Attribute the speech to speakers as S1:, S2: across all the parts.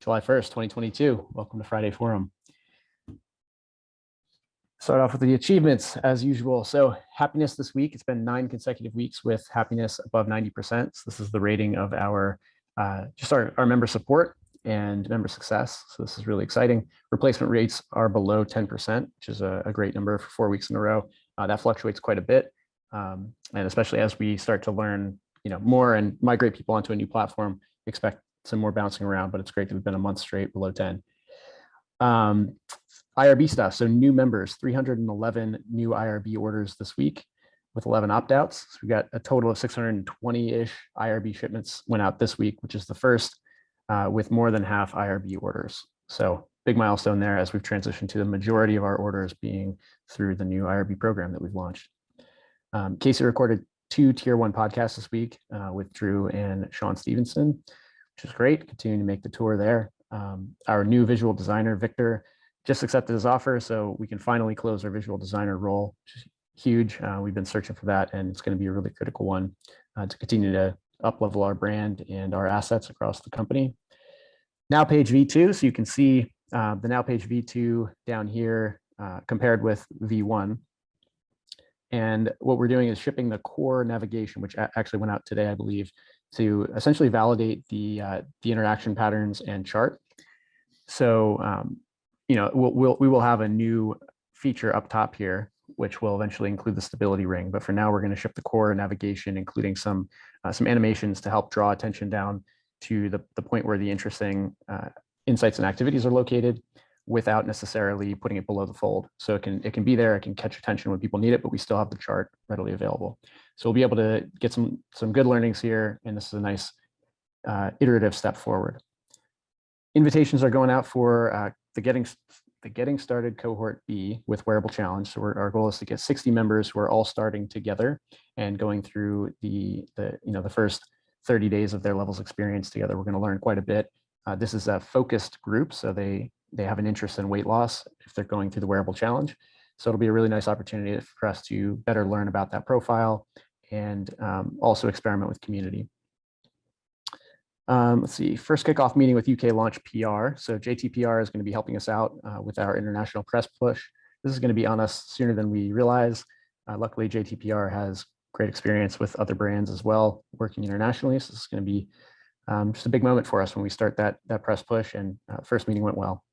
S1: July 1st, 2022. Welcome to Friday Forum. Start off with the achievements as usual. So happiness this week, it's been 9 consecutive weeks with happiness above 90%. So this is the rating of our member support and member success. So this is really exciting. Replacement rates are below 10%, which is a great number for 4 weeks in a row. That fluctuates quite a bit. And especially as we start to learn more and migrate people onto a new platform, expect some more bouncing around, but it's great that we've been a month straight below 10. IRB stuff. So new members, 311 new IRB orders this week with 11 opt-outs. So we got a total of 620-ish IRB shipments went out this week, which is the first with more than half IRB orders. So big milestone there as we've transitioned to the majority of our orders being through the new IRB program that we've launched. Casey recorded 2 tier 1 podcasts this week with Drew and Sean Stevenson, which is great. Continuing to make the tour there. Our new visual designer, Victor, just accepted his offer, so we can finally close our visual designer role, which is huge. We've been searching for that, and it's going to be a really critical one to continue to up-level our brand and our assets across the company. Now page V2, so you can see the now page V2 down here compared with V1. And what we're doing is shipping the core navigation, which actually went out today, I believe, to essentially validate the interaction patterns and chart. So we will have a new feature up top here, which will eventually include the stability ring. But for now, we're going to ship the core navigation, including some animations to help draw attention down to the point where the interesting insights and activities are located, without necessarily putting it below the fold. So it can be there, it can catch attention when people need it, but we still have the chart readily available. So we'll be able to get some good learnings here, and this is a nice iterative step forward. Invitations are going out for the Getting Started Cohort B with Wearable Challenge. So our goal is to get 60 members who are all starting together and going through the first 30 days of their levels experience together. We're going to learn quite a bit. This is a focused group, so they have an interest in weight loss if they're going through the Wearable Challenge. So it'll be a really nice opportunity for us to better learn about that profile and also experiment with community. Let's see, first kickoff meeting with UK launch PR. So JTPR is going to be helping us out with our international press push. This is going to be on us sooner than we realize. Luckily, JTPR has great experience with other brands as well, working internationally. So this is going to be just a big moment for us when we start that press push, and first meeting went well.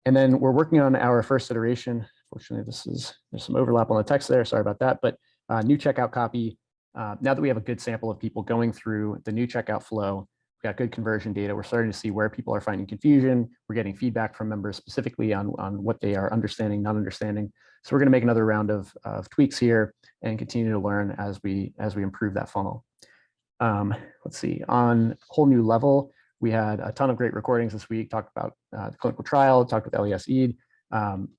S1: And then we're working on our first iteration. Fortunately, there's some overlap on the text there. Sorry about that. But new checkout copy. Now that we have a good sample of people going through the new checkout flow, we've got good conversion data. We're starting to see where people are finding confusion. We're getting feedback from members specifically on what they are understanding, not understanding. So we're going to make another round of tweaks here and continue to learn as we improve that funnel. Let's see, on Whole New Level, we had a ton of great recordings this week, talked about the clinical trial, talked with Elias Eid,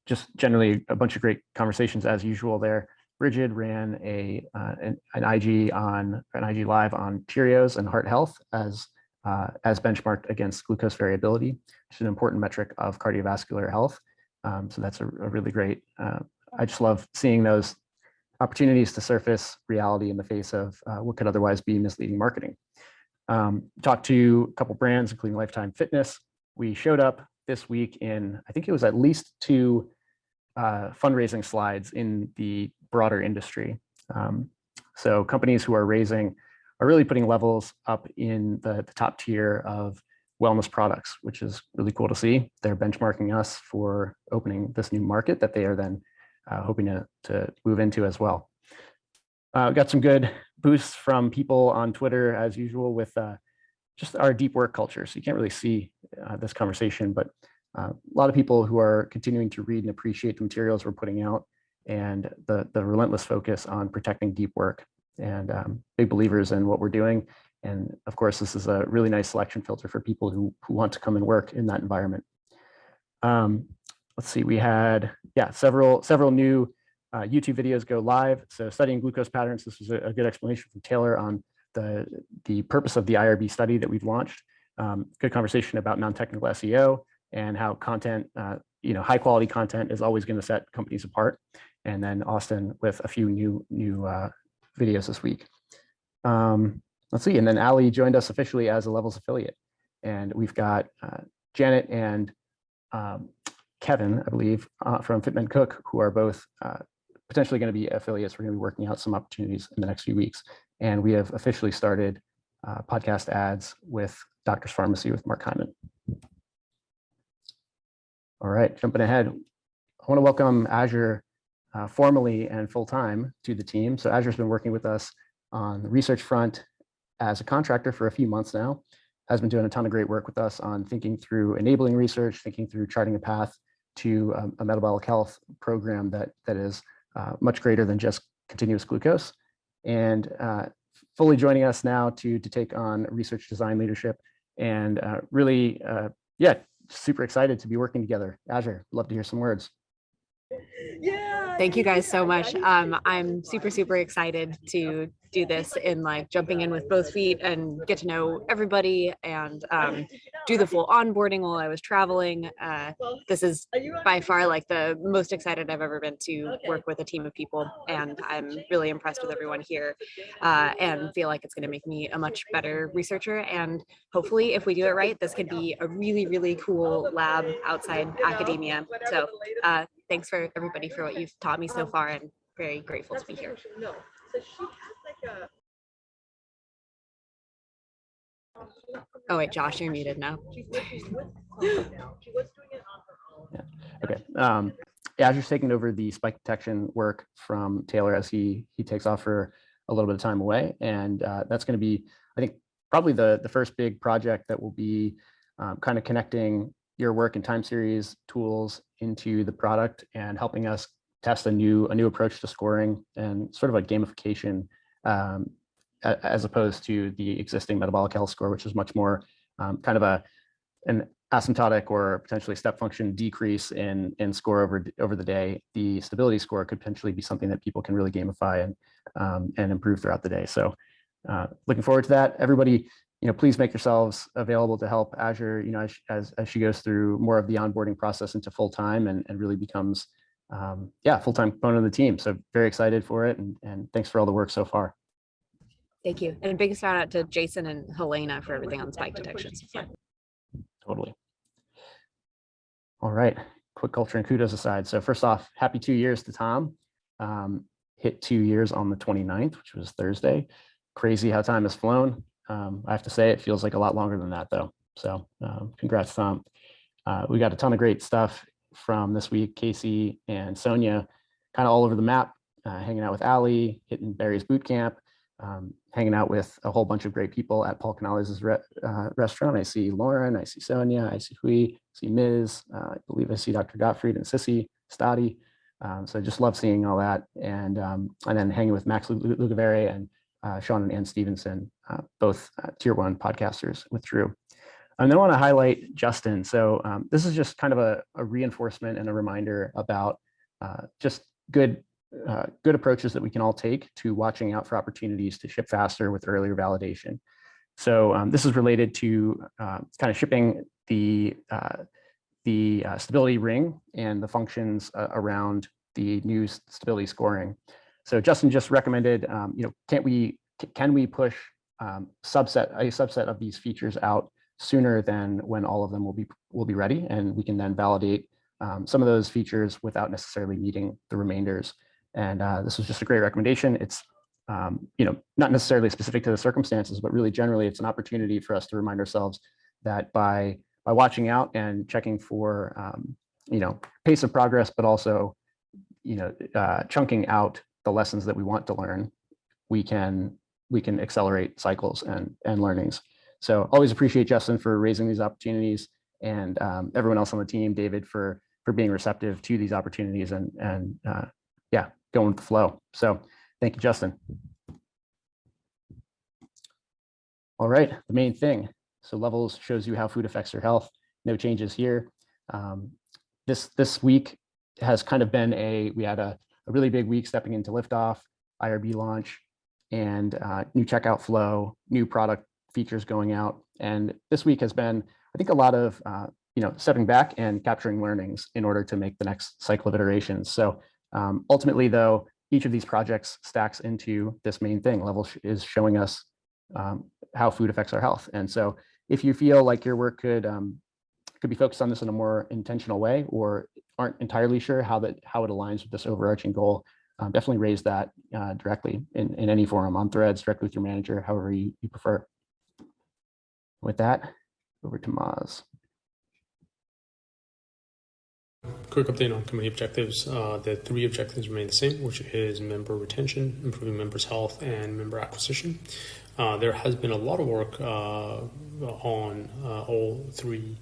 S1: just generally a bunch of great conversations as usual there. Bridget ran an IG Live on Cheerios and heart health as benchmarked against glucose variability, which is an important metric of cardiovascular health. So that's a really great, I just love seeing those opportunities to surface reality in the face of what could otherwise be misleading marketing. Talked to a couple brands, including Lifetime Fitness. We showed up this week in, I think it was at least 2 fundraising slides in the broader industry. So companies who are raising are really putting levels up in the top tier of wellness products, which is really cool to see. They're benchmarking us for opening this new market that they are then hoping to move into as well. Got some good boosts from people on Twitter as usual with just our deep work culture. So you can't really see this conversation, but a lot of people who are continuing to read and appreciate the materials we're putting out and the relentless focus on protecting deep work, and big believers in what we're doing. And of course, this is a really nice selection filter for people who want to come and work in that environment. Let's see, we had several new YouTube videos go live. So studying glucose patterns, this was a good explanation from Taylor on the purpose of the IRB study that we've launched. Good conversation about non-technical SEO and how content, high quality content is always going to set companies apart. And then Austin with a few new videos this week. Let's see, and then Ali joined us officially as a Levels affiliate. And we've got Janet and Kevin, I believe, from H.V.M.N Cook, who are both potentially going to be affiliates. We're going to be working out some opportunities in the next few weeks. And we have officially started podcast ads with Doctor's Pharmacy with Mark Hyman. All right, jumping ahead, I want to welcome Azure formally and full-time to the team. So Azure's been working with us on the research front as a contractor for a few months now, has been doing a ton of great work with us on thinking through enabling research, thinking through charting a path to a metabolic health program that is much greater than just continuous glucose. And fully joining us now to take on research design leadership, and really, yeah, super excited to be working together. Azure, love to hear some words.
S2: Yeah. Thank you guys so much. I'm super excited to do this and like jumping in with both feet and get to know everybody and do the full onboarding while I was traveling. This is by far like the most excited I've ever been to work with a team of people, and I'm really impressed with everyone here and feel like it's going to make me a much better researcher. And hopefully, if we do it right, this could be a really cool lab outside academia. So thanks for everybody for what you've taught me so far, and very grateful to be here. Oh wait, Josh, you're muted now.
S1: Yeah. Okay. Azure's taking over the spike detection work from Taylor as he takes off for a little bit of time away, and that's going to be, I think, probably the first big project that will be kind of connecting your work and time series tools into the product and helping us test a new approach to scoring and sort of a gamification as opposed to the existing metabolic health score, which is much more kind of an asymptotic or potentially step function decrease in score over the day. The stability score could potentially be something that people can really gamify and improve throughout the day. So looking forward to that. Everybody, please make yourselves available to help Azure, as she goes through more of the onboarding process into full-time and really becomes, full-time component of the team. So very excited for it. And thanks for all the work so far.
S2: Thank you. And a big shout out to Jason and Helena for everything on spike detection so far.
S1: Totally. All right. Quick culture and kudos aside. So first off, happy 2 years to Tom. Hit 2 years on the 29th, which was Thursday. Crazy how time has flown. I have to say it feels like a lot longer than that though. So congrats, Tom. We got a ton of great stuff from this week. Casey and Sonia kind of all over the map, hanging out with Allie, hitting Barry's boot camp, hanging out with a whole bunch of great people at Paul Canales' restaurant. I see Lauren, I see Sonia, I see Hui, I see Ms. I believe I see Dr. Gottfried and Sissy Stadi. So just love seeing all that. And then hanging with Max Lugavere and Sean and Ann Stevenson, both tier 1 podcasters with Drew. And then I want to highlight Justin. So this is just kind of a reinforcement and a reminder about just good approaches that we can all take to watching out for opportunities to ship faster with earlier validation. So this is related to kind of shipping the stability ring and the functions around the new stability scoring. So Justin just recommended, can we push a subset of these features out sooner than when all of them will be ready, and we can then validate some of those features without necessarily needing the remainders. And this was just a great recommendation. It's not necessarily specific to the circumstances, but really generally, it's an opportunity for us to remind ourselves that by watching out and checking for pace of progress, but also chunking out the lessons that we want to learn, we can accelerate cycles and learnings. So always appreciate Justin for raising these opportunities, and everyone else on the team, David, for being receptive to these opportunities and going with the flow. So thank you, Justin. All right, the main thing. So levels shows you how food affects your health. No changes here. This week has kind of been we had a really big week stepping into liftoff, IRB launch, and new checkout flow, new product features going out. And this week has been, I think, a lot of stepping back and capturing learnings in order to make the next cycle of iterations. So ultimately, though, each of these projects stacks into this main thing. Level is showing us how food affects our health. And so if you feel like your work could could be focused on this in a more intentional way or aren't entirely sure how it aligns with this overarching goal, definitely raise that directly in any forum, on threads, directly with your manager, however you prefer. With that, over to Maz.
S3: Quick update on company objectives. The 3 objectives remain the same, which is member retention, improving members' health, and member acquisition. There has been a lot of work on all 3,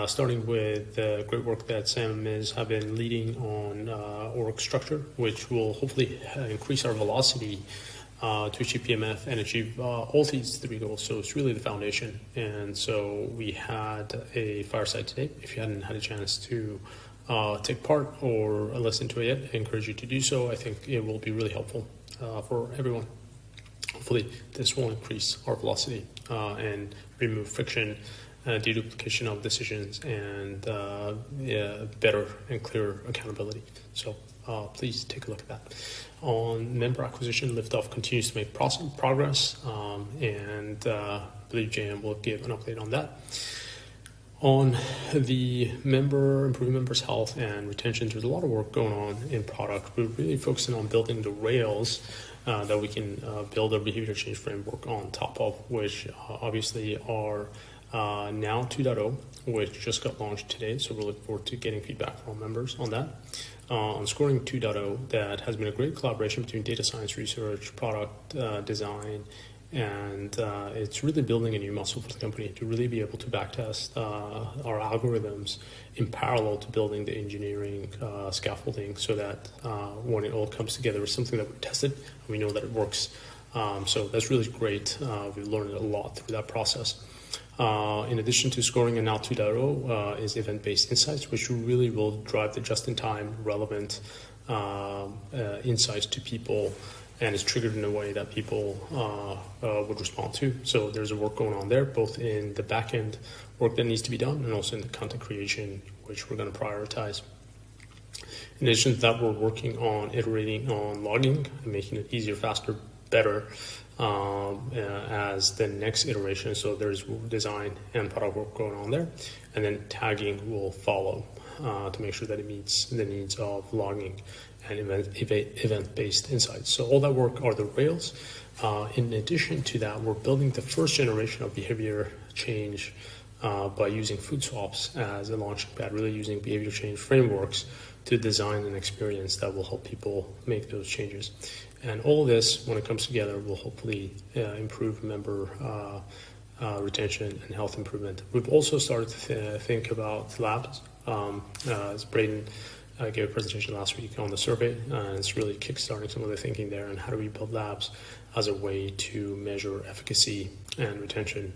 S3: starting with the great work that Sam and Ms. have been leading on org structure, which will hopefully increase our velocity to achieve PMF and achieve all these 3 goals. So it's really the foundation. And so we had a fireside today. If you hadn't had a chance to take part or listen to it yet, I encourage you to do so. I think it will be really helpful for everyone. Hopefully this will increase our velocity and remove friction, deduplication of decisions, and better and clearer accountability. So please take a look at that. On member acquisition, Liftoff continues to make progress, and I believe JM will give an update on that. On the improving members' health and retention, there's a lot of work going on in product. We're really focusing on building the rails that we can build a behavior change framework on top of, which obviously are Now 2.0, which just got launched today. So we're looking forward to getting feedback from members on that. On Scoring 2.0, that has been a great collaboration between data science research, product design, and it's really building a new muscle for the company to really be able to backtest our algorithms in parallel to building the engineering scaffolding, so that when it all comes together, it's something that we've tested and we know that it works. So that's really great. We've learned a lot through that process. In addition to Scoring and Now 2.0 is event-based insights, which really will drive the just-in-time relevant insights to people, and is triggered in a way that people would respond to. So there's a work going on there, both in the back-end work that needs to be done and also in the content creation, which we're going to prioritize. In addition to that, we're working on iterating on logging and making it easier, faster, better as the next iteration. So there's design and product work going on there. And then tagging will follow to make sure that it meets the needs of logging and event-based insights. So all that work are the rails. In addition to that, we're building the first generation of behavior change by using food swaps as a launching pad, really using behavior change frameworks to design an experience that will help people make those changes. And all this, when it comes together, will hopefully improve member retention and health improvement. We've also started to think about labs. As Braden gave a presentation last week on the survey, and it's really kickstarting some of the thinking there, and how do we build labs as a way to measure efficacy and retention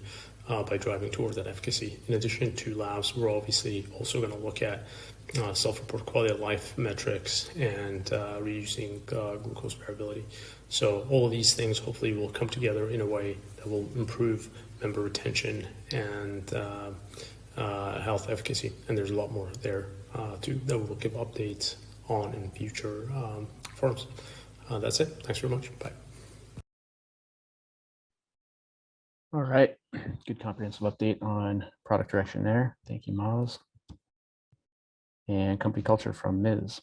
S3: by driving towards that efficacy. In addition to labs, we're obviously also going to look at self-report quality of life metrics and reducing glucose variability. So all of these things hopefully will come together in a way that will improve member retention and health efficacy. And there's a lot more there too that we'll give updates on in future forums. That's it. Thanks very much. Bye.
S1: All right. Good comprehensive update on product direction there. Thank you, Maz. And company culture from Ms.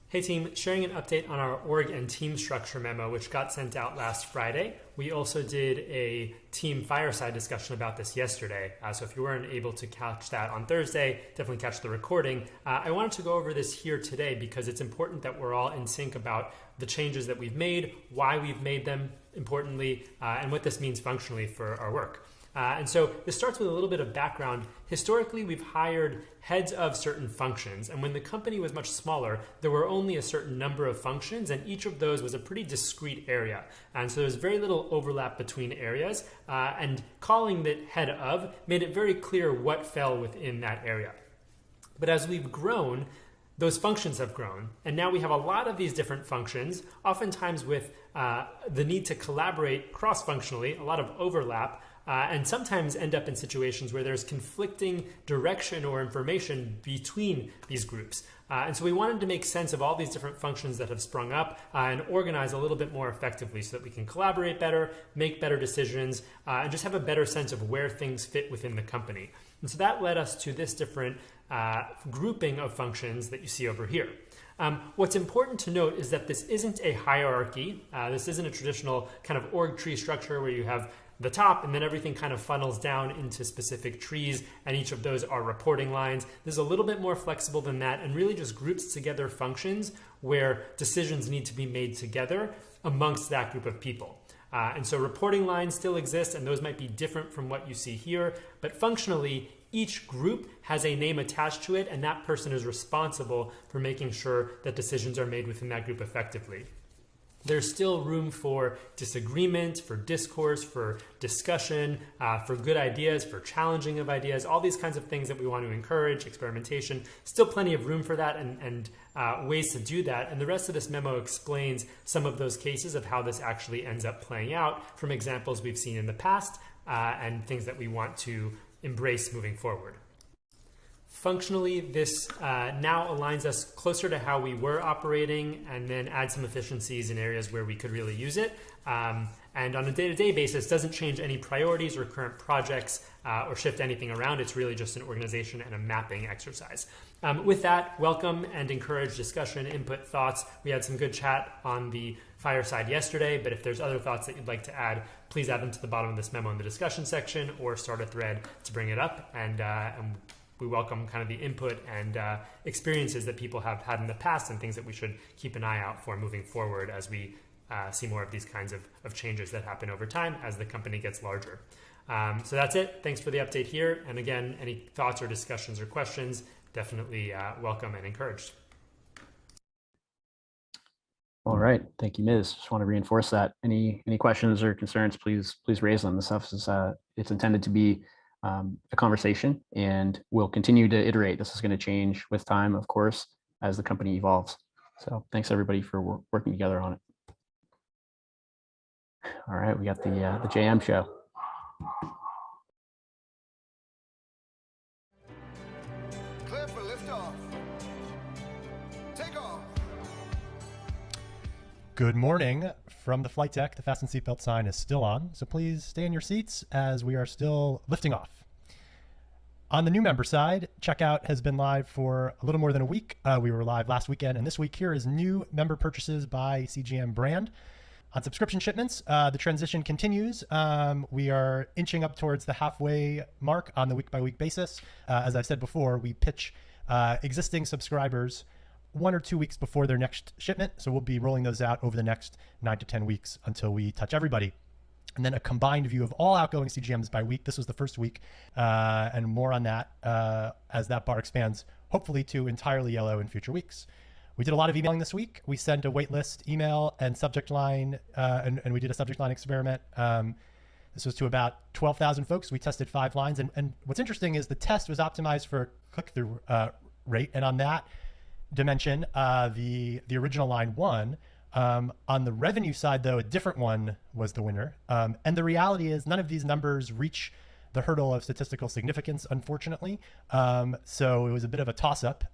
S4: Hey team, sharing an update on our org and team structure memo, which got sent out last Friday. We also did a team fireside discussion about this yesterday. So if you weren't able to catch that on Thursday, definitely catch the recording. I wanted to go over this here today because it's important that we're all in sync about the changes that we've made, why we've made them, importantly, and what this means functionally for our work. And so this starts with a little bit of background. Historically, we've hired heads of certain functions. And when the company was much smaller, there were only a certain number of functions, and each of those was a pretty discrete area. And so there's very little overlap between areas. And calling it head of made it very clear what fell within that area. But as we've grown, those functions have grown. And now we have a lot of these different functions, oftentimes with the need to collaborate cross-functionally, a lot of overlap. and sometimes end up in situations where there's conflicting direction or information between these groups. And so we wanted to make sense of all these different functions that have sprung up and organize a little bit more effectively so that we can collaborate better, make better decisions, and just have a better sense of where things fit within the company. And so that led us to this different grouping of functions that you see over here. What's important to note is that this isn't a hierarchy. This isn't a traditional kind of org tree structure where you have the top and then everything kind of funnels down into specific trees, and each of those are reporting lines. This is a little bit more flexible than that and really just groups together functions where decisions need to be made together amongst that group of people. And so reporting lines still exist, and those might be different from what you see here, but functionally, each group has a name attached to it, and that person is responsible for making sure that decisions are made within that group effectively. There's still room for disagreement, for discourse, for discussion, for good ideas, for challenging of ideas, all these kinds of things that we want to encourage, experimentation. Still plenty of room for that and ways to do that. And the rest of this memo explains some of those cases of how this actually ends up playing out from examples we've seen in the past and things that we want to embrace moving forward. Functionally, this now aligns us closer to how we were operating and then add some efficiencies in areas where we could really use it. And on a day-to-day basis, doesn't change any priorities or current projects or shift anything around. It's really just an organization and a mapping exercise. With that, welcome and encourage discussion, input, thoughts. We had some good chat on the fireside yesterday, but if there's other thoughts that you'd like to add, please add them to the bottom of this memo in the discussion section or start a thread to bring it up. And we welcome kind of the input and experiences that people have had in the past and things that we should keep an eye out for moving forward as we see more of these kinds of changes that happen over time as the company gets larger. So that's it. Thanks for the update here. And again, any thoughts or discussions or questions, definitely welcome and encouraged.
S1: All right. Thank you, Ms. Just want to reinforce that. Any questions or concerns, please raise them. This stuff is it's intended to be a conversation, and we'll continue to iterate. This is going to change with time, of course, as the company evolves. So thanks everybody for working together on it. All right, we got the JM show.
S5: Clear for liftoff. Take off.
S6: Good morning from the flight deck. The fasten seatbelt sign is still on, so please stay in your seats as we are still lifting off. On the new member side, checkout has been live for a little more than a week. We were live last weekend, and this week here is new member purchases by CGM Brand. On subscription shipments, the transition continues. We are inching up towards the halfway mark on the week-by-week basis. As I've said before, we pitch existing subscribers 1 or 2 weeks before their next shipment. So we'll be rolling those out over the next 9 to 10 weeks until we touch everybody. And then a combined view of all outgoing CGMs by week. This was the first week, and more on that as that bar expands, hopefully to entirely yellow in future weeks. We did a lot of emailing this week. We sent a waitlist email and subject line, and we did a subject line experiment. This was to about 12,000 folks. We tested 5 lines. And what's interesting is the test was optimized for click-through rate. And on that dimension, the original line won. On the revenue side, though, a different one was the winner. And the reality is none of these numbers reach the hurdle of statistical significance, unfortunately. So it was a bit of a toss-up.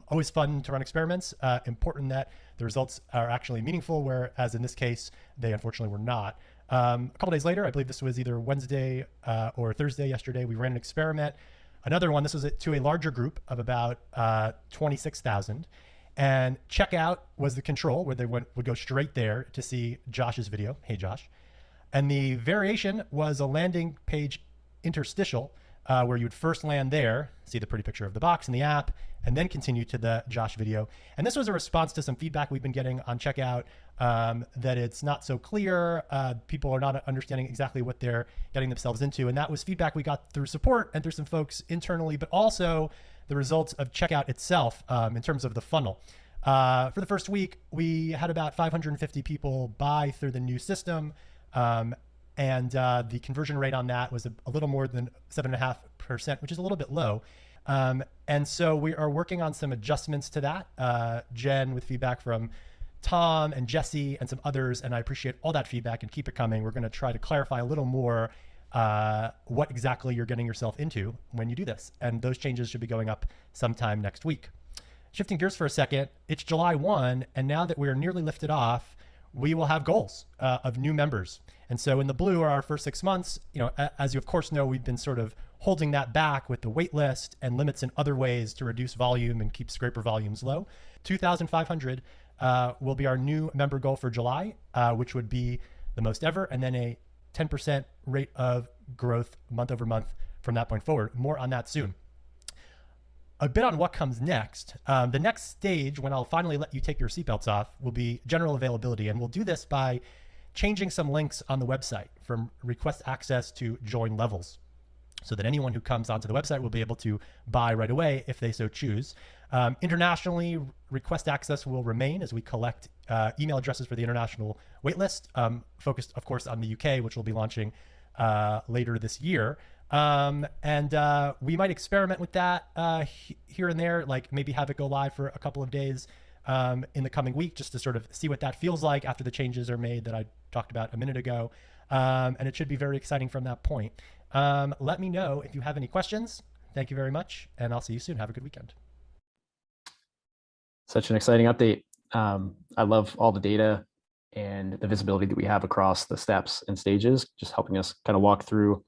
S6: Always fun to run experiments. Important that the results are actually meaningful, whereas in this case, they unfortunately were not. A couple days later, I believe this was either Wednesday or Thursday yesterday, we ran an experiment. Another one, this was to a larger group of about 26,000. And checkout was the control, where they would go straight there to see Josh's video. Hey, Josh. And the variation was a landing page interstitial, where you would first land there, see the pretty picture of the box in the app, and then continue to the Josh video. And this was a response to some feedback we've been getting on checkout, that it's not so clear. People are not understanding exactly what they're getting themselves into. And that was feedback we got through support and through some folks internally, but also the results of checkout itself in terms of the funnel. For the first week, we had about 550 people buy through the new system. And the conversion rate on that was a little more than 7.5%, which is a little bit low. And so we are working on some adjustments to that. Jen, with feedback from Tom and Jesse and some others, and I appreciate all that feedback and keep it coming. We're going to try to clarify a little more what exactly you're getting yourself into when you do this. And those changes should be going up sometime next week. Shifting gears for a second, it's July 1, and now that we're nearly lifted off, we will have goals of new members. And so in the blue are our first 6 months. As you of course know, we've been sort of holding that back with the wait list and limits in other ways to reduce volume and keep scraper volumes low. 2,500 will be our new member goal for July, which would be the most ever, and then a 10% rate of growth month over month from that point forward. More on that soon. A bit on what comes next. The next stage, when I'll finally let you take your seatbelts off, will be general availability. And we'll do this by changing some links on the website from request access to join levels, so that anyone who comes onto the website will be able to buy right away if they so choose. Internationally, request access will remain as we collect email addresses for the international waitlist, focused, of course, on the UK, which will be launching later this year. We might experiment with that here and there, like maybe have it go live for a couple of days in the coming week, just to sort of see what that feels like after the changes are made that I talked about a minute ago. And it should be very exciting from that point. Let me know if you have any questions. Thank you very much, and I'll see you soon. Have a good weekend.
S1: Such an exciting update. I love all the data and the visibility that we have across the steps and stages, just helping us kind of walk through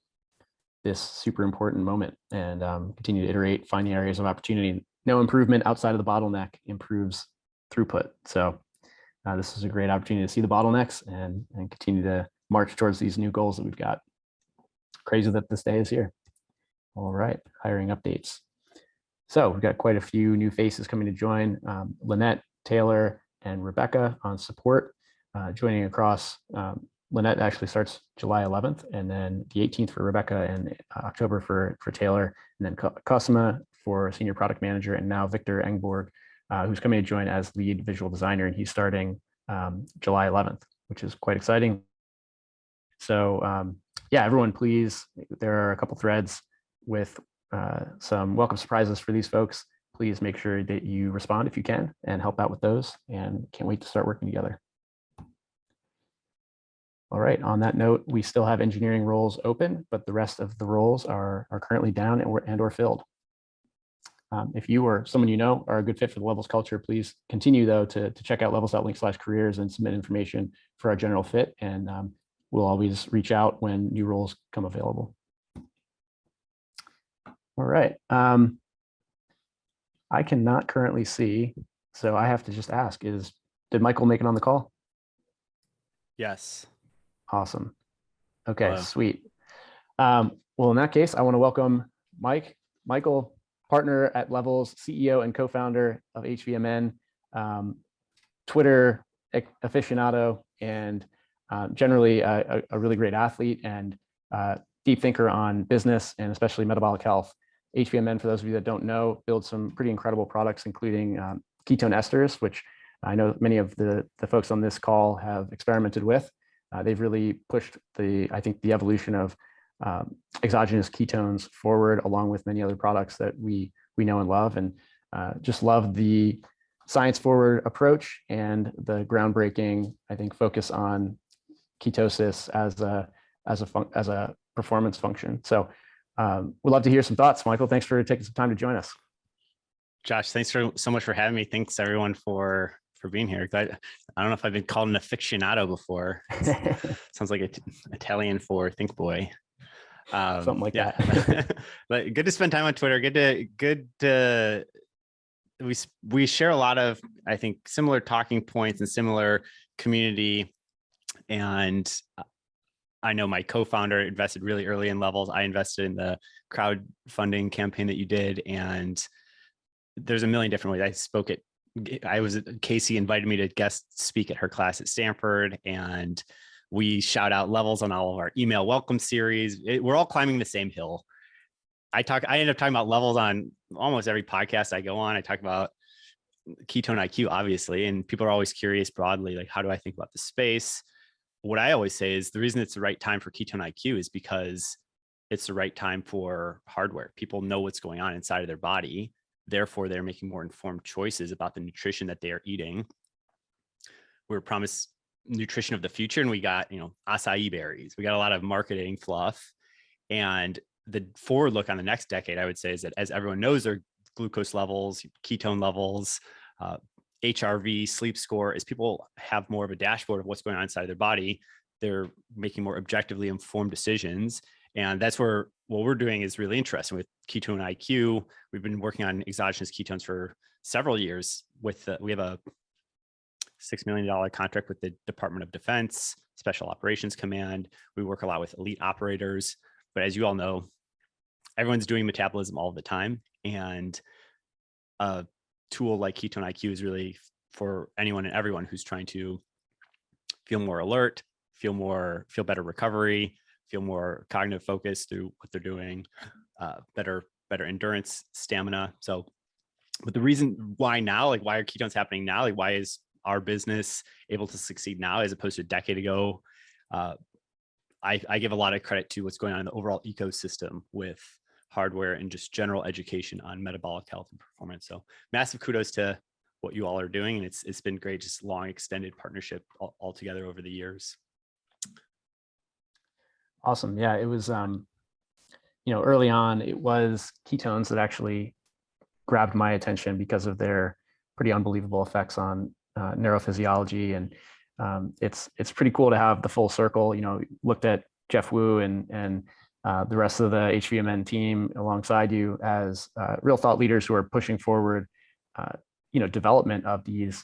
S1: this super important moment and continue to iterate, find the areas of opportunity. No improvement outside of the bottleneck improves throughput. So this is a great opportunity to see the bottlenecks and continue to march towards these new goals that we've got. Crazy that this day is here. All right, hiring updates. So we've got quite a few new faces coming to join. Lynette, Taylor, and Rebecca on support. Joining across, Lynette actually starts July 11th, and then the 18th for Rebecca, and October for Taylor, and then Cosima for Senior Product Manager, and now Victor Engborg, who's coming to join as Lead Visual Designer, and he's starting July 11th, which is quite exciting. So yeah, everyone, please, there are a couple threads with some welcome surprises for these folks. Please make sure that you respond if you can and help out with those, and can't wait to start working together. All right, on that note, we still have engineering roles open, but the rest of the roles are currently down and or filled. If you or someone you know are a good fit for the Levels culture, please continue though to check out levels.link/careers and submit information for our general fit, and we'll always reach out when new roles come available. All right, I cannot currently see, so I have to just ask, did Michael make it on the call?
S7: Yes.
S1: Awesome. Okay, sweet. Well, in that case, I want to welcome Michael, partner at Levels, CEO and co-founder of H.V.M.N, Twitter aficionado, and generally a really great athlete and deep thinker on business and especially metabolic health. H.V.M.N, for those of you that don't know, builds some pretty incredible products, including ketone esters, which I know many of the folks on this call have experimented with. They've really pushed I think the evolution of exogenous ketones forward, along with many other products that we know and love, and just love the science forward approach and the groundbreaking, I think, focus on ketosis as a performance function. So we'd love to hear some thoughts. Michael, thanks for taking some time to join us.
S7: Josh, thanks so much for having me. Thanks everyone for being here. I don't know if I've been called an aficionado before. Sounds like Italian for think boy.
S1: Something like that.
S7: But good to spend time on Twitter. We share a lot of, I think, similar talking points and similar community. And I know my co-founder invested really early in Levels. I invested in the crowdfunding campaign that you did, and there's a million different ways. Casey invited me to guest speak at her class at Stanford, and we shout out Levels on all of our email welcome series. We're all climbing the same hill. I end up talking about Levels on almost every podcast I go on. I talk about ketone IQ, obviously, and people are always curious broadly, like, how do I think about the space? What I always say is the reason it's the right time for ketone IQ is because it's the right time for hardware. People know what's going on inside of their body. Therefore, they're making more informed choices about the nutrition that they are eating. We were promised nutrition of the future, and we got, acai berries. We got a lot of marketing fluff, And the forward look on the next decade, I would say, is that as everyone knows their glucose levels, ketone levels, HRV, sleep score, as people have more of a dashboard of what's going on inside their body, they're making more objectively informed decisions. And that's where what we're doing is really interesting with Ketone IQ. We've been working on exogenous ketones for several years. We have a $6 million contract with the Department of Defense, Special Operations Command. We work a lot with elite operators. But as you all know, everyone's doing metabolism all the time. And a tool like Ketone IQ is really for anyone and everyone who's trying to feel more alert, feel better recovery, feel more cognitive focus through what they're doing, better endurance, stamina. So, but the reason why now, like why are ketones happening now? Like why is our business able to succeed now as opposed to a decade ago? I give a lot of credit to what's going on in the overall ecosystem with hardware and just general education on metabolic health and performance. So massive kudos to what you all are doing. And it's been great, just long extended partnership all together over the years.
S1: Awesome. Yeah, it was, early on, it was ketones that actually grabbed my attention because of their pretty unbelievable effects on neurophysiology. And it's pretty cool to have the full circle, looked at Jeff Wu and the rest of the H.V.M.N. team alongside you as real thought leaders who are pushing forward, development of these,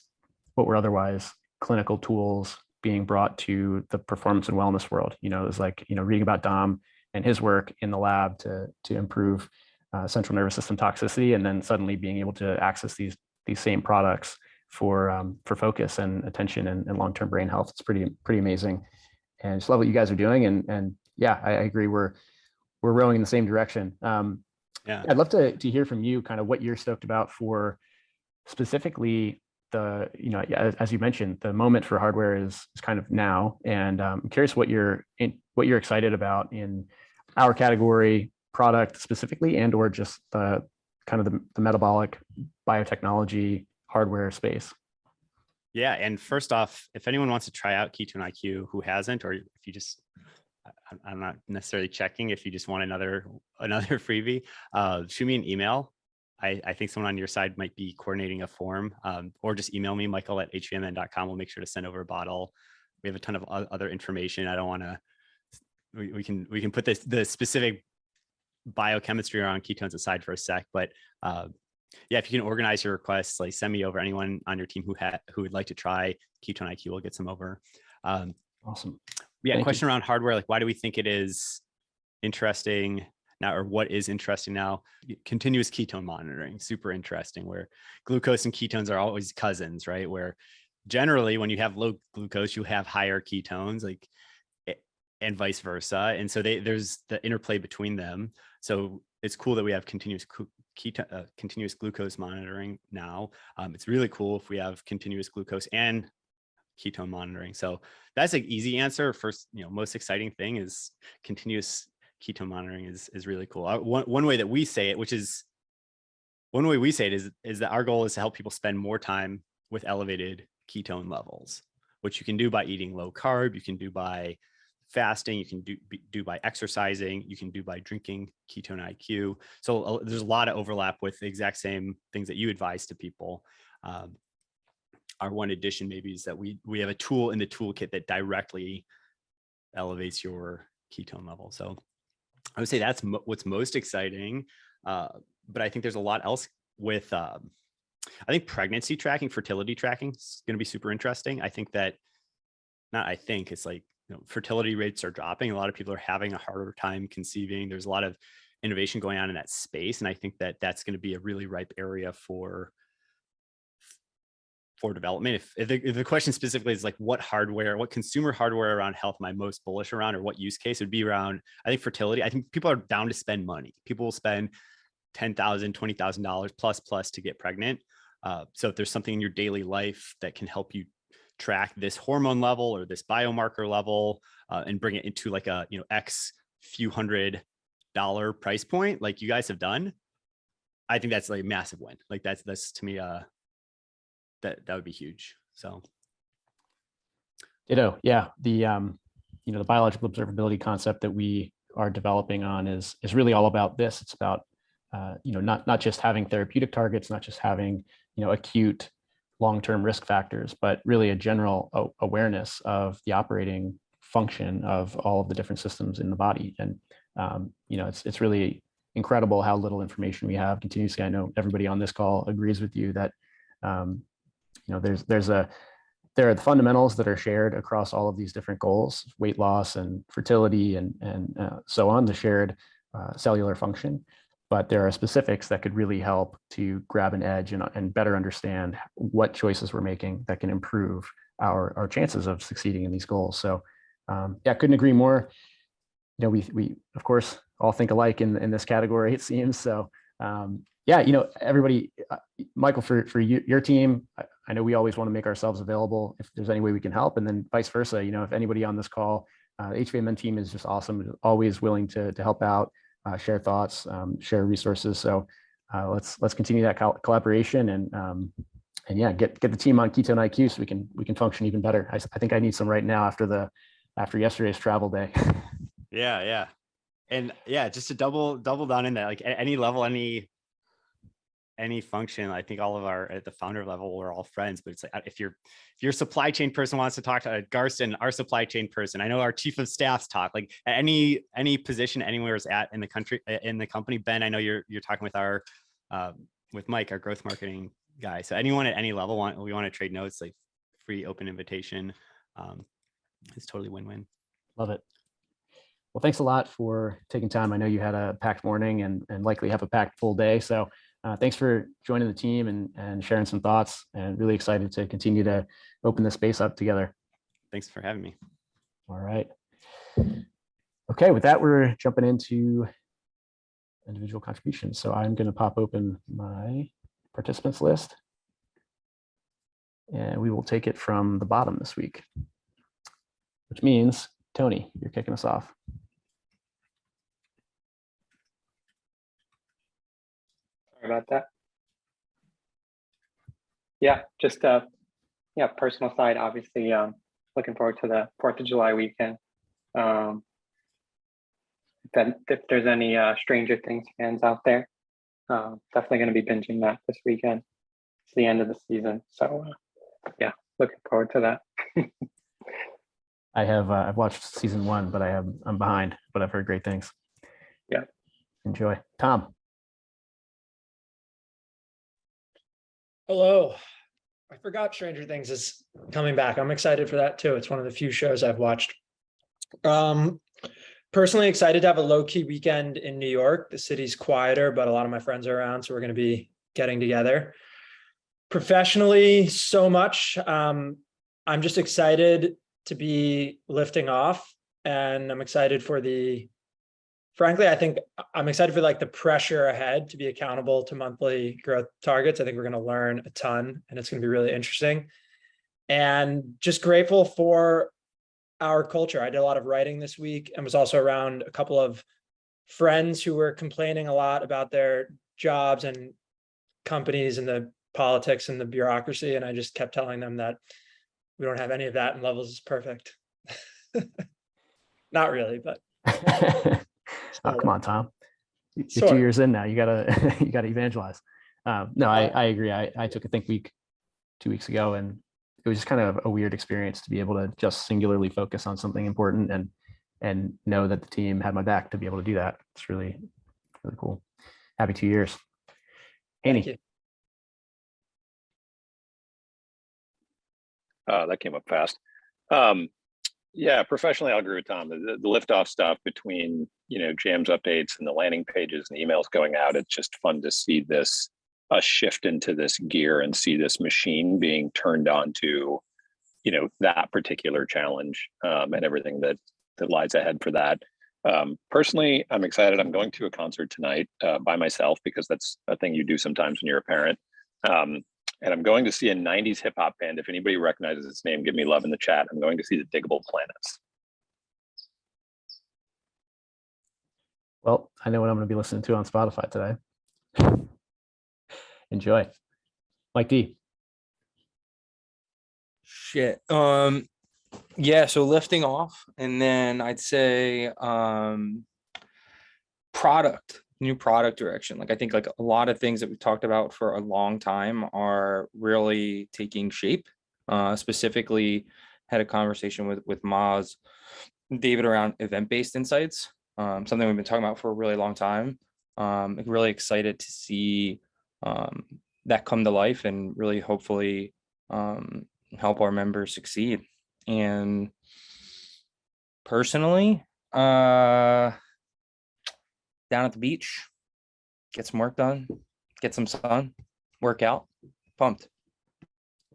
S1: what were otherwise clinical tools being brought to the performance and wellness world. It was like, reading about Dom and his work in the lab to improve central nervous system toxicity, and then suddenly being able to access these same products for focus and attention and long-term brain health. It's pretty amazing. And just love what you guys are doing. And yeah, I agree. We're rowing in the same direction.
S7: Yeah.
S1: I'd love to hear from you kind of what you're stoked about for specifically the, as you mentioned, the moment for hardware is kind of now. And I'm curious what you're excited about in our category, product specifically, and or just the kind of the metabolic biotechnology hardware space.
S7: Yeah. And first off, if anyone wants to try out Ketone IQ who hasn't, or if you just, I'm not necessarily checking, if you just want another freebie, shoot me an email. I think someone on your side might be coordinating a form, or just email me, michael@hvmn.com. We'll make sure to send over a bottle. We have a ton of other information. I don't want to, we can put the specific biochemistry around ketones aside for a sec, but yeah, if you can organize your requests, like send me over anyone on your team who would like to try Ketone IQ, we'll get some over.
S1: Awesome.
S7: Yeah, question around hardware, like why do we think it is interesting now, or what is interesting now? Continuous ketone monitoring, super interesting, where glucose and ketones are always cousins, right? Where generally when you have low glucose, you have higher ketones, like, and vice versa. And so there's the interplay between them. So it's cool that we have continuous glucose monitoring now. It's really cool if we have continuous glucose and ketone monitoring. So that's an easy answer. First, most exciting thing is continuous ketone monitoring is really cool. One way that we say it, is that our goal is to help people spend more time with elevated ketone levels, which you can do by eating low carb, you can do by fasting, you can do by exercising, you can do by drinking Ketone IQ. So there's a lot of overlap with the exact same things that you advise to people. Our one addition maybe is that we have a tool in the toolkit that directly elevates your ketone level. So I would say that's what's most exciting. But I think there's a lot else with, I think pregnancy tracking, fertility tracking is going to be super interesting. It's like, fertility rates are dropping. A lot of people are having a harder time conceiving. There's a lot of innovation going on in that space. And I think that that's going to be a really ripe area for development. If the question specifically is like what consumer hardware around health am I most bullish around, or what use case, would be around, I think, fertility. I think people are down to spend money. People will spend $10,000, $20,000 plus to get pregnant. So if there's something in your daily life that can help you track this hormone level or this biomarker level, and bring it into like a, X few $100 price point, like you guys have done, I think that's like a massive win. Like that's to me, that would be huge. So.
S1: Yeah. The, the biological observability concept that we are developing on is really all about this. It's about not just having therapeutic targets, not just having acute long-term risk factors, but really a general awareness of the operating function of all of the different systems in the body. And it's really incredible how little information we have continuously. I know everybody on this call agrees with you that there are the fundamentals that are shared across all of these different goals: weight loss and fertility and so on, the shared cellular function. But there are specifics that could really help to grab an edge and better understand what choices we're making that can improve our chances of succeeding in these goals. So couldn't agree more. We of course all think alike in this category, it seems. So everybody, Michael, for your team, I know we always want to make ourselves available if there's any way we can help, and then vice versa. If anybody on this call, the H.V.M.N team is just awesome, always willing to help out, share thoughts, share resources. So let's continue that collaboration and get the team on Ketone IQ so we can function even better. I think I need some right now after yesterday's travel day.
S7: Yeah. And just to double down in that, like at any level, any function, I think all of at the founder level, we're all friends, but it's like, if your supply chain person wants to talk to Garston, our supply chain person, I know our chief of staffs talk, like any position anywhere is in the company. Ben, I know you're talking with Mike, our growth marketing guy. So anyone at any level we want to trade notes, like free open invitation. It's totally win-win.
S1: Love it. Well, thanks a lot for taking time. I know you had a packed morning and likely have a packed full day. So thanks for joining the team and sharing some thoughts, and really excited to continue to open this space up together.
S7: Thanks for having me.
S1: All right. Okay, with that, we're jumping into individual contributions. So I'm going to pop open my participants list, and we will take it from the bottom this week, which means, Tony, you're kicking us off.
S8: About that. Just personal side, obviously looking forward to the 4th of July weekend. If there's any Stranger Things fans out there, definitely going to be binging that this weekend. It's the end of the season, so looking forward to that.
S1: I've watched season 1, but I'm behind, but I've heard great things.
S8: Yeah,
S1: enjoy. Tom.
S9: Hello. I forgot Stranger Things is coming back. I'm excited for that too. It's one of the few shows I've watched. Personally excited to have a low-key weekend in New York. The city's quieter, but a lot of my friends are around, so we're going to be getting together. Professionally, so much. I'm just excited to be lifting off, and I'm excited frankly, I think I'm excited for like the pressure ahead to be accountable to monthly growth targets. I think we're going to learn a ton, and it's going to be really interesting. And just grateful for our culture. I did a lot of writing this week and was also around a couple of friends who were complaining a lot about their jobs and companies and the politics and the bureaucracy. And I just kept telling them that we don't have any of that, and Levels is perfect. Not really, but.
S1: Oh, come on, Tom. You're 2 years in now. You gotta evangelize. No, I agree. I took a think week 2 weeks ago, and it was just kind of a weird experience to be able to just singularly focus on something important and know that the team had my back to be able to do that. It's really, really cool. Happy 2 years. Annie.
S10: That came up fast. Professionally, I'll agree with Tom. The liftoff stuff between, jams updates and the landing pages and emails going out, it's just fun to see a shift into this gear and see this machine being turned on to, that particular challenge and everything that lies ahead for that. Personally, I'm excited. I'm going to a concert tonight by myself because that's a thing you do sometimes when you're a parent. And I'm going to see a 90s hip hop band. If anybody recognizes its name, give me love in the chat. I'm going to see the Diggable Planets.
S1: Well, I know what I'm going to be listening to on Spotify today. Enjoy. Mike D.
S11: Shit. So lifting off, and then I'd say new product direction. Like I think like a lot of things that we've talked about for a long time are really taking shape. Specifically had a conversation with Maz, David, around event-based insights, something we've been talking about for a really long time. Really excited to see that come to life and really hopefully help our members succeed. And personally, down at the beach, get some work done, get some sun, work out, pumped.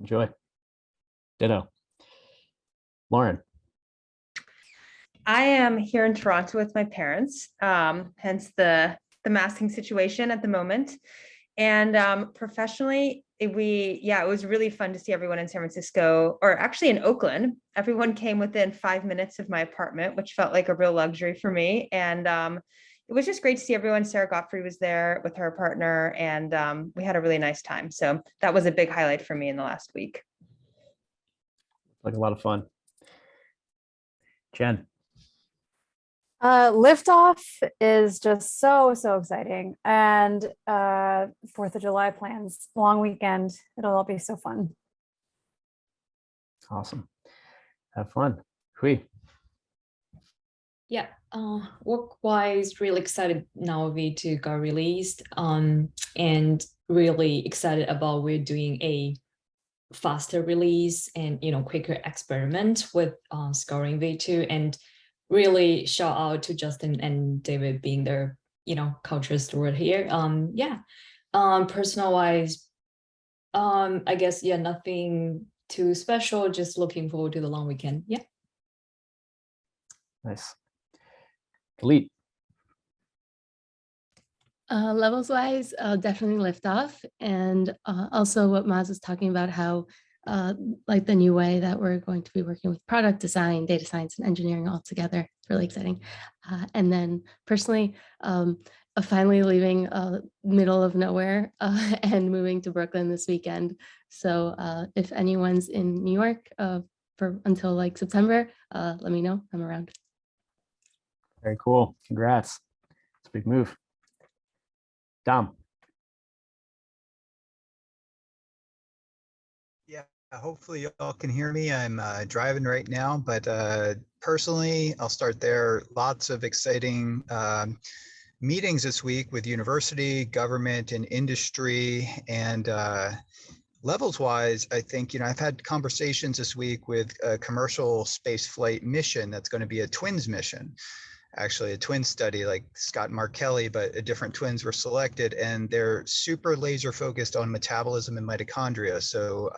S1: Enjoy. Ditto. Lauren.
S12: I am here in Toronto with my parents, hence the masking situation at the moment. And professionally, it was really fun to see everyone in San Francisco, or actually in Oakland. Everyone came within 5 minutes of my apartment, which felt like a real luxury for me. And it was just great to see everyone. Sarah Godfrey was there with her partner, and we had a really nice time. So that was a big highlight for me in the last week.
S1: Like a lot of fun. Jen.
S13: Liftoff is just so exciting, and 4th of July plans, long weekend. It'll all be so fun.
S1: Awesome. Have fun. Hui.
S14: Yeah, work-wise, really excited now V2 got released, and really excited about we're doing a faster release and quicker experiment with scoring V2, and really shout out to Justin and David being their culture steward here. Personal wise, I guess nothing too special, just looking forward to the long weekend.
S1: Nice. Khalid.
S15: Levels wise, definitely lift off, and also what Maz was talking about, how like the new way that we're going to be working with product design, data science, and engineering all together. It's really exciting. And then personally, finally leaving middle of nowhere and moving to Brooklyn this weekend. So if anyone's in New York until like September, let me know. I'm around.
S1: Very cool. Congrats. It's a big move. Dom.
S16: Yeah, hopefully y'all can hear me. I'm driving right now, but personally, I'll start there. Lots of exciting meetings this week with university, government, and industry. And levels wise, I think, I've had conversations this week with a commercial space flight mission that's going to be a twins mission. Actually a twin study like Scott and Mark Kelly, but different twins were selected, and they're super laser focused on metabolism and mitochondria. So,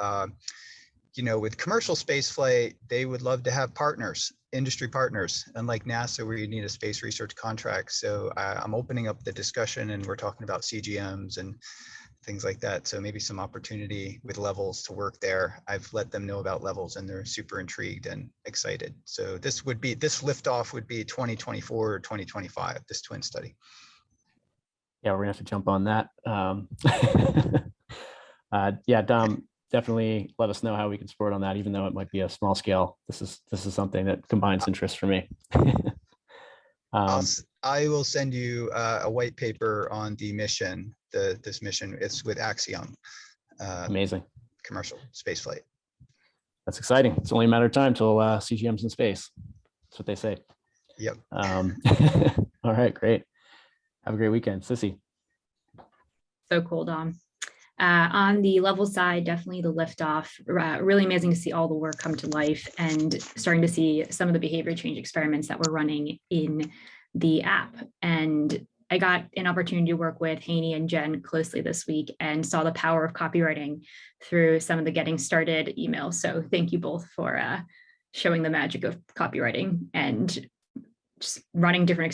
S16: with commercial space flight, they would love to have partners, industry partners, unlike NASA where you need a space research contract. So I'm opening up the discussion, and we're talking about CGMs and things like that. So maybe some opportunity with levels to work there. I've let them know about levels, and they're super intrigued and excited. So this liftoff would be 2024 or 2025, this twin study.
S1: Yeah, we're gonna have to jump on that. Dom, definitely let us know how we can support on that, even though it might be a small scale. This is something that combines interest for me.
S16: I will send you a white paper on the mission. This mission, it's with Axiom.
S1: Amazing.
S16: Commercial space flight.
S1: That's exciting. It's only a matter of time till CGM's in space. That's what they say.
S16: Yep.
S1: All right, great. Have a great weekend. Sissy.
S17: So cool, Dom. On the level side, definitely the liftoff. Really amazing to see all the work come to life and starting to see some of the behavior change experiments that we're running in the app. And I got an opportunity to work with Haney and Jen closely this week and saw the power of copywriting through some of the getting started emails. So thank you both for showing the magic of copywriting and just running different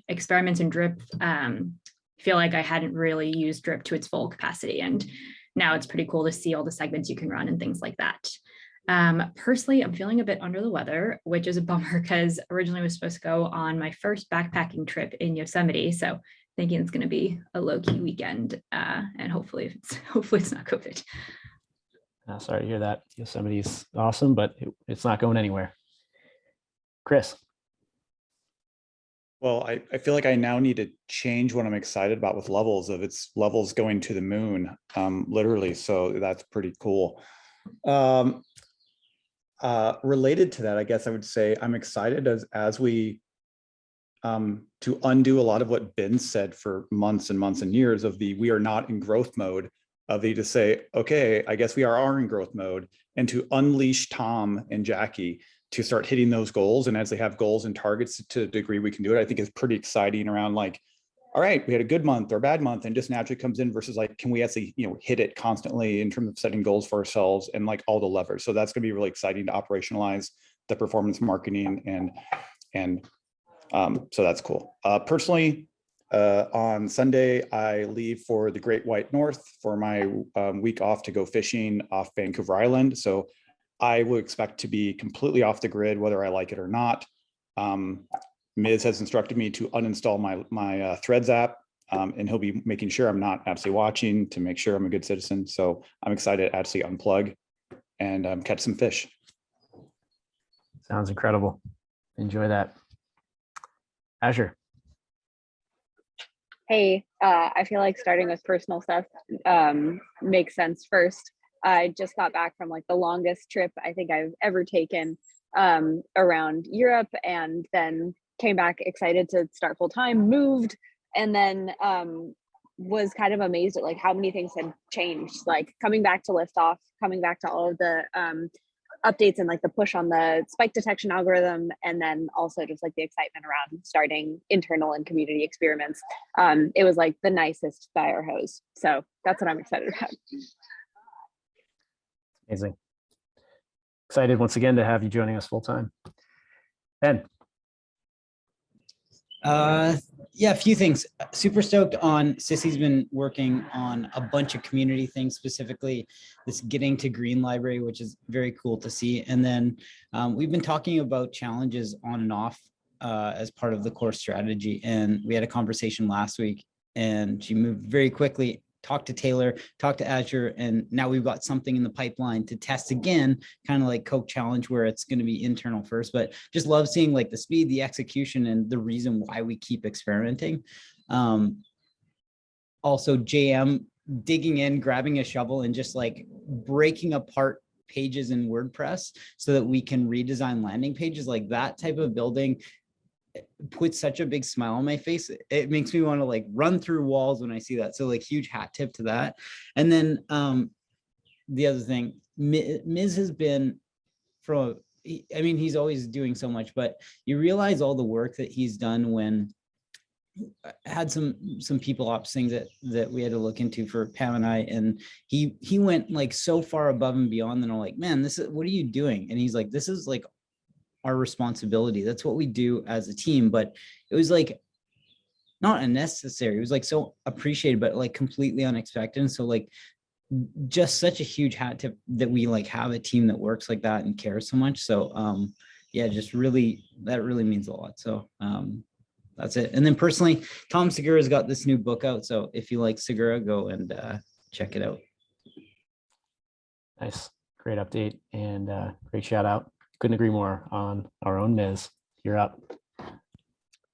S17: experiments in Drip. Feel like I hadn't really used Drip to its full capacity, and now it's pretty cool to see all the segments you can run and things like that. Personally, I'm feeling a bit under the weather, which is a bummer because originally I was supposed to go on my first backpacking trip in Yosemite. So thinking it's going to be a low-key weekend, and hopefully it's not COVID.
S1: Sorry to hear that. Yosemite's awesome, but it's not going anywhere. Chris.
S18: Well, I feel like I now need to change what I'm excited about with levels of its levels going to the moon, literally. So that's pretty cool. Related to that, I guess I would say I'm excited as we to undo a lot of what Ben said for months and months and years of the we are not in growth mode, of the to say, okay, I guess we are in growth mode, and to unleash Tom and Jackie to start hitting those goals. And as they have goals and targets to the degree we can do it, I think is pretty exciting around like, all right, we had a good month or a bad month, and just naturally comes in versus like, can we actually, hit it constantly in terms of setting goals for ourselves and like all the levers. So that's going to be really exciting to operationalize the performance marketing and so that's cool. Personally, on Sunday, I leave for the Great White North for my week off to go fishing off Vancouver Island. So I would expect to be completely off the grid, whether I like it or not. Miz has instructed me to uninstall my Threads app, and he'll be making sure I'm not absolutely watching to make sure I'm a good citizen. So I'm excited to actually unplug and catch some fish.
S1: Sounds incredible. Enjoy that. Azure.
S2: Hey, I feel like starting with personal stuff makes sense first. I just got back from like the longest trip I think I've ever taken around Europe, and then came back excited to start full time, moved, and then was kind of amazed at like how many things had changed, like coming back to liftoff, coming back to all of the updates and like the push on the spike detection algorithm, and then also just like the excitement around starting internal and community experiments. It was like the nicest fire hose. So that's what I'm excited about.
S1: Amazing. Excited once again to have you joining us full time. Ben.
S19: Yeah, a few things. Super stoked on Sissy's been working on a bunch of community things, specifically this Getting to Green library, which is very cool to see. And then we've been talking about challenges on and off as part of the core strategy. And we had a conversation last week, and she moved very quickly, talked to Taylor, talked to Azure, and now we've got something in the pipeline to test again, kind of like Coke Challenge, where it's going to be internal first, but just love seeing like the speed, the execution, and the reason why we keep experimenting. Also JM digging in, grabbing a shovel and just like breaking apart pages in WordPress so that we can redesign landing pages. Like that type of building puts such a big smile on my face. It makes me want to like run through walls when I see that. So like huge hat tip to that. And then the other thing, Miz has been I mean, he's always doing so much, but you realize all the work that he's done when had some people ops things that we had to look into for Pam and I, and he went like so far above and beyond, and I'm like, man, what are you doing? And he's like, this is like our responsibility. That's what we do as a team. But it was like not unnecessary. It was like so appreciated, but like completely unexpected. And so like just such a huge hat tip that we like have a team that works like that and cares so much. So yeah, just really, that really means a lot. So that's it. And then personally, Tom Segura's got this new book out. So if you like Segura, go and check it out.
S1: Nice. Great update and great shout out. Couldn't agree more on our own Miz. You're up.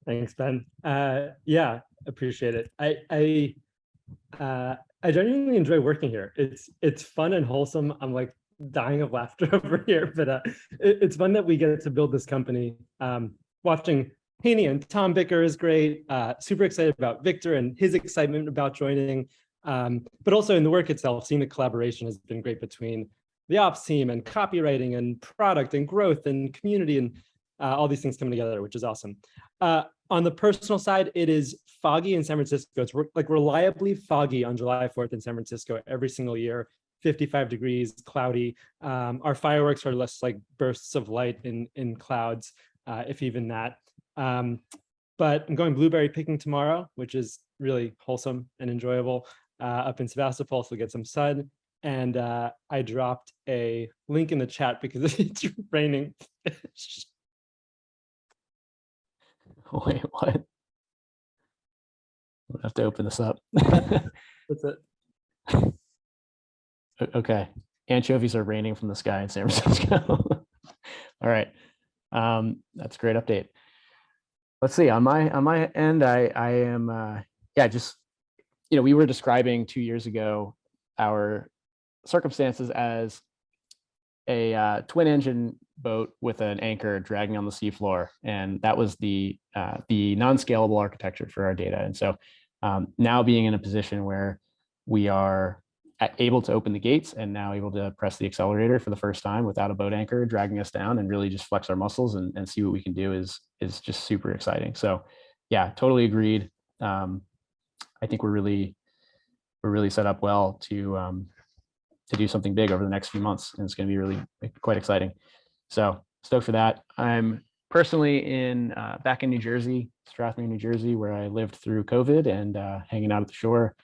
S20: Thanks, Ben. Yeah, appreciate it. I genuinely enjoy working here. It's fun and wholesome. I'm like dying of laughter over here, but it's fun that we get to build this company. Watching Haney and Tom bicker is great. Super excited about Victor and his excitement about joining. But also in the work itself, seeing the collaboration has been great between the ops team and copywriting and product and growth and community and all these things coming together, which is awesome. On the personal side, it is foggy in San Francisco. It's like reliably foggy on July 4th in San Francisco every single year, 55 degrees, cloudy. Our fireworks are less like bursts of light in clouds, if even that. But I'm going blueberry picking tomorrow, which is really wholesome and enjoyable up in Sevastopol, so we'll get some sun. And I dropped a link in the chat because it's raining fish.
S1: Wait, what? We'll have to open this up.
S20: That's it.
S1: Okay. Anchovies are raining from the sky in San Francisco. All right. That's a great update. let's see, on my end, I am yeah, just, we were describing 2 years ago our circumstances as a twin engine boat with an anchor dragging on the seafloor, and that was the non-scalable architecture for our data. And so now being in a position where we are able to open the gates and now able to press the accelerator for the first time without a boat anchor dragging us down and really just flex our muscles and see what we can do is just super exciting. So yeah, totally agreed. I think we're really set up well to do something big over the next few months, and it's going to be really quite exciting. So stoked for that. I'm personally back in New Jersey, Strathmere, New Jersey, where I lived through COVID, and hanging out at the shore,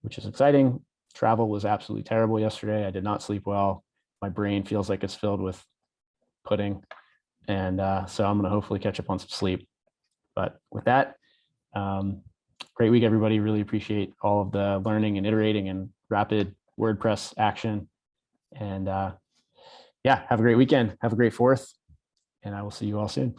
S1: which is exciting. Travel was absolutely terrible yesterday. I did not sleep well. My brain feels like it's filled with pudding, and so I'm going to hopefully catch up on some sleep. But with that, great week, everybody. Really appreciate all of the learning and iterating and rapid WordPress action. And yeah, have a great weekend. Have a great 4th. And I will see you all soon.